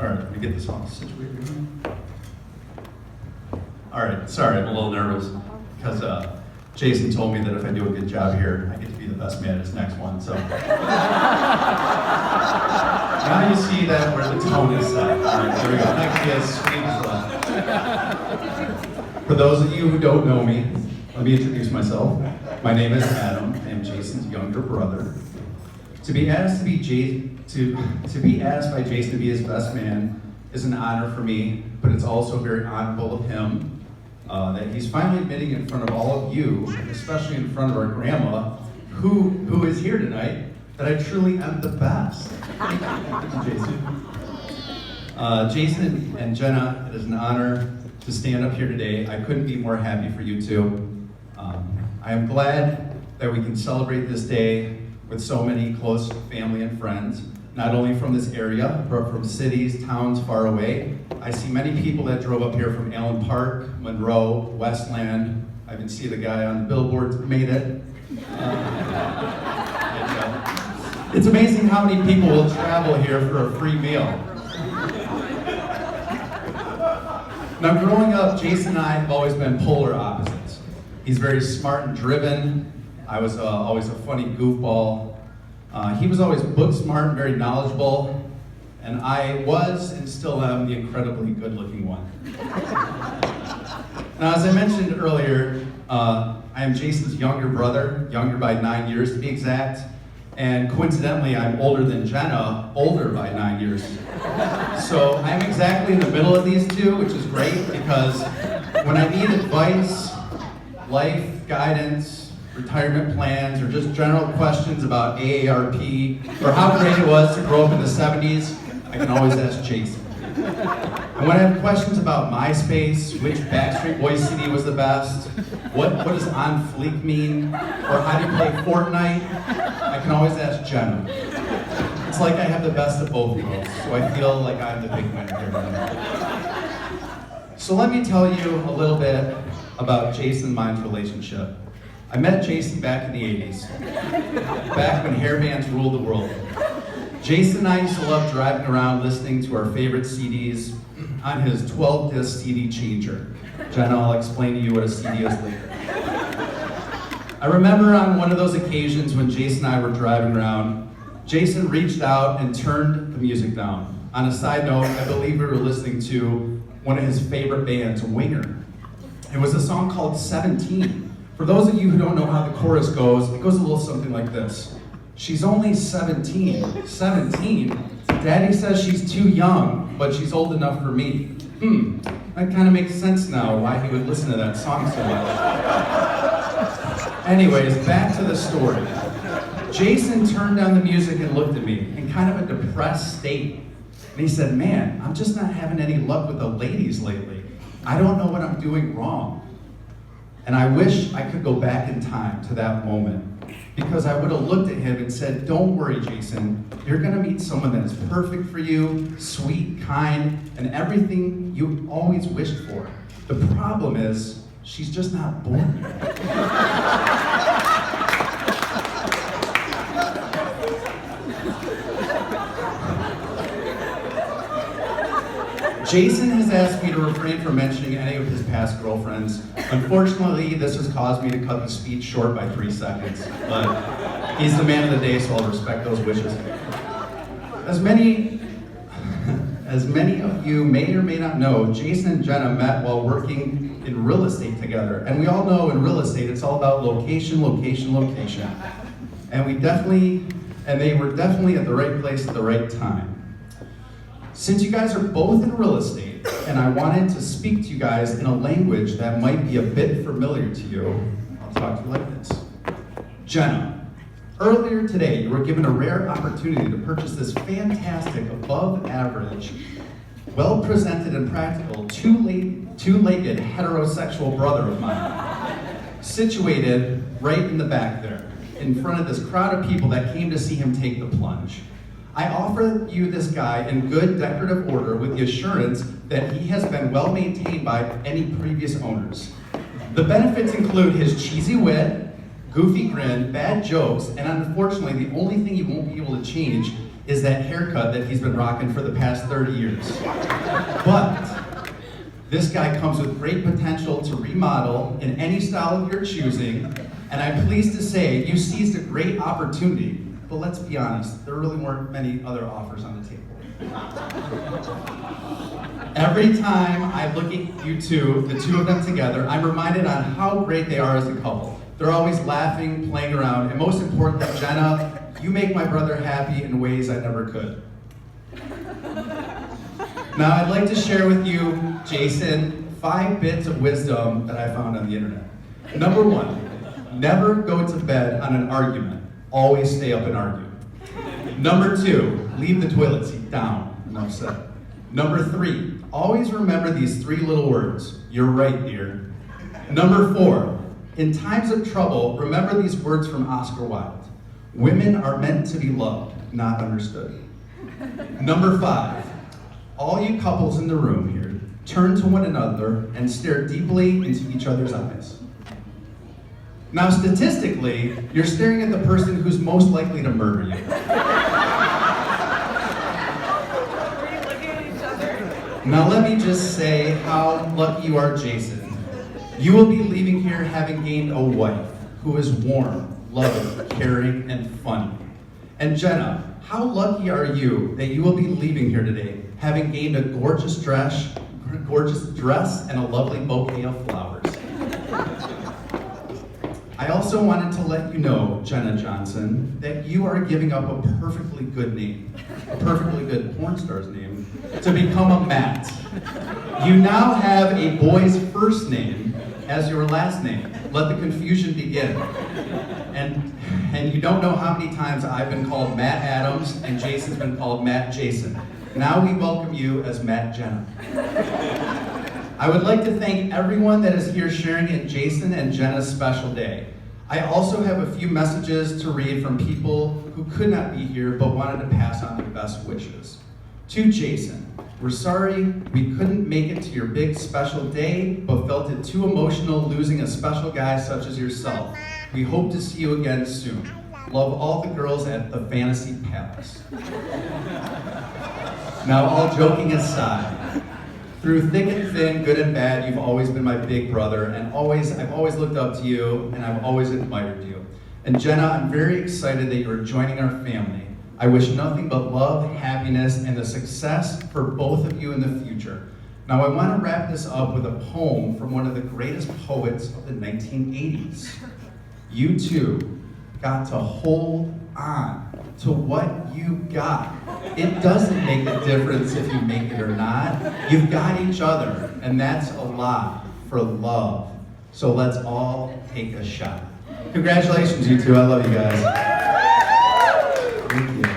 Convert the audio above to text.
All right, let me get this all situated here. All right, sorry, I'm a little nervous because Jason told me that if I do a good job here, I get to be the best man at his next one. So now you see that where the tone is set. All right, there we go. Next, yes, sweet as love. For those of you who don't know me, let me introduce myself. My name is Adam. I am Jason's younger brother. To be asked by Jason to be be his best man is an honor for me, but it's also very honorable of him that he's finally admitting in front of all of you, especially in front of our grandma, who is here tonight, that I truly am the best. Thank you, Jason. Jason and Jenna, it is an honor to stand up here today. I couldn't be more happy for you two. I am glad that we can celebrate this day with so many close family and friends, not only from this area, but from cities, towns far away. I see many people that drove up here from Allen Park, Monroe, Westland. I even see the guy on the billboards made it. It's amazing how many people will travel here for a free meal. Now, growing up, Jason and I have always been polar opposites. He's very smart and driven. I was always a funny goofball. He was always book smart and very knowledgeable. And I was and still am the incredibly good-looking one. Now, as I mentioned earlier, I am Jason's younger brother, younger by 9 years to be exact. And coincidentally, I'm older than Jenna, older by 9 years. So I'm exactly in the middle of these two, which is great because when I need advice, life guidance, retirement plans, or just general questions about AARP, or how great it was to grow up in the 70s, I can always ask Jason. And when I have questions about MySpace, which Backstreet Boys CD was the best, what does on fleek mean, or how do you play Fortnite, I can always ask Jenna. It's like I have the best of both worlds, so I feel like I'm the big winner here tonight. So let me tell you a little bit about Jason and mine's relationship. I met Jason back in the 80s, back when hair bands ruled the world. Jason and I used to love driving around listening to our favorite CDs on his 12-disc CD changer. Jenna, I'll explain to you what a CD is later. I remember on one of those occasions when Jason and I were driving around, Jason reached out and turned the music down. On a side note, I believe we were listening to one of his favorite bands, Winger. It was a song called 17. For those of you who don't know how the chorus goes, it goes a little something like this. She's only 17. 17? Daddy says she's too young, but she's old enough for me. That kind of makes sense now why he would listen to that song so much. Anyways, back to the story. Jason turned down the music and looked at me in kind of a depressed state. And he said, man, I'm just not having any luck with the ladies lately. I don't know what I'm doing wrong. And I wish I could go back in time to that moment, because I would have looked at him and said, don't worry, Jason, you're gonna meet someone that is perfect for you, sweet, kind, and everything you always wished for. The problem is, she's just not born yet. Jason has asked me to refrain from mentioning any of his past girlfriends. Unfortunately, this has caused me to cut the speech short by 3 seconds, but he's the man of the day, so I'll respect those wishes. As many of you may or may not know, Jason and Jenna met while working in real estate together. And we all know in real estate, it's all about location, location, location. And they were definitely at the right place at the right time. Since you guys are both in real estate, and I wanted to speak to you guys in a language that might be a bit familiar to you, I'll talk to you like this. Jenna, earlier today, you were given a rare opportunity to purchase this fantastic, above average, well-presented and practical, two-legged heterosexual brother of mine, situated right in the back there, in front of this crowd of people that came to see him take the plunge. I offer you this guy in good decorative order with the assurance that he has been well maintained by any previous owners. The benefits include his cheesy wit, goofy grin, bad jokes, and unfortunately the only thing you won't be able to change is that haircut that he's been rocking for the past 30 years. But this guy comes with great potential to remodel in any style of your choosing, and I'm pleased to say you seized a great opportunity. But let's be honest, there really weren't many other offers on the table. Every time I look at you two, the two of them together, I'm reminded on how great they are as a couple. They're always laughing, playing around, and most important, Jenna, you make my brother happy in ways I never could. Now, I'd like to share with you, Jason, 5 bits of wisdom that I found on the internet. Number 1, never go to bed on an argument. Always stay up and argue. Number 2, leave the toilet seat down. Enough said. Number 3, always remember these 3 little words. You're right, dear. Number 4, in times of trouble, remember these words from Oscar Wilde. Women are meant to be loved, not understood. Number 5, all you couples in the room here, turn to one another and stare deeply into each other's eyes. Now, statistically, you're staring at the person who's most likely to murder you. Now, let me just say how lucky you are, Jason. You will be leaving here having gained a wife who is warm, loving, caring, and funny. And Jenna, how lucky are you that you will be leaving here today having gained a gorgeous dress and a lovely bouquet of flowers. I also wanted to let you know, Jenna Johnson, that you are giving up a perfectly good name, a perfectly good porn star's name, to become a Matt. You now have a boy's first name as your last name. Let the confusion begin. And you don't know how many times I've been called Matt Adams and Jason's been called Matt Jason. Now we welcome you as Matt Jenna. I would like to thank everyone that is here sharing in Jason and Jenna's special day. I also have a few messages to read from people who could not be here but wanted to pass on their best wishes. To Jason, we're sorry we couldn't make it to your big special day, but felt it too emotional losing a special guy such as yourself. We hope to see you again soon. Love all the girls at the Fantasy Palace. Now, all joking aside, through thick and thin, good and bad, you've always been my big brother, and I've always looked up to you, and I've always admired you. And Jenna, I'm very excited that you're joining our family. I wish nothing but love, happiness, and the success for both of you in the future. Now, I want to wrap this up with a poem from one of the greatest poets of the 1980s. You two got to hold on to what you got. It doesn't make a difference if you make it or not. You've got each other, and that's a lot for love. So let's all take a shot. Congratulations, you two. I love you guys. Thank you.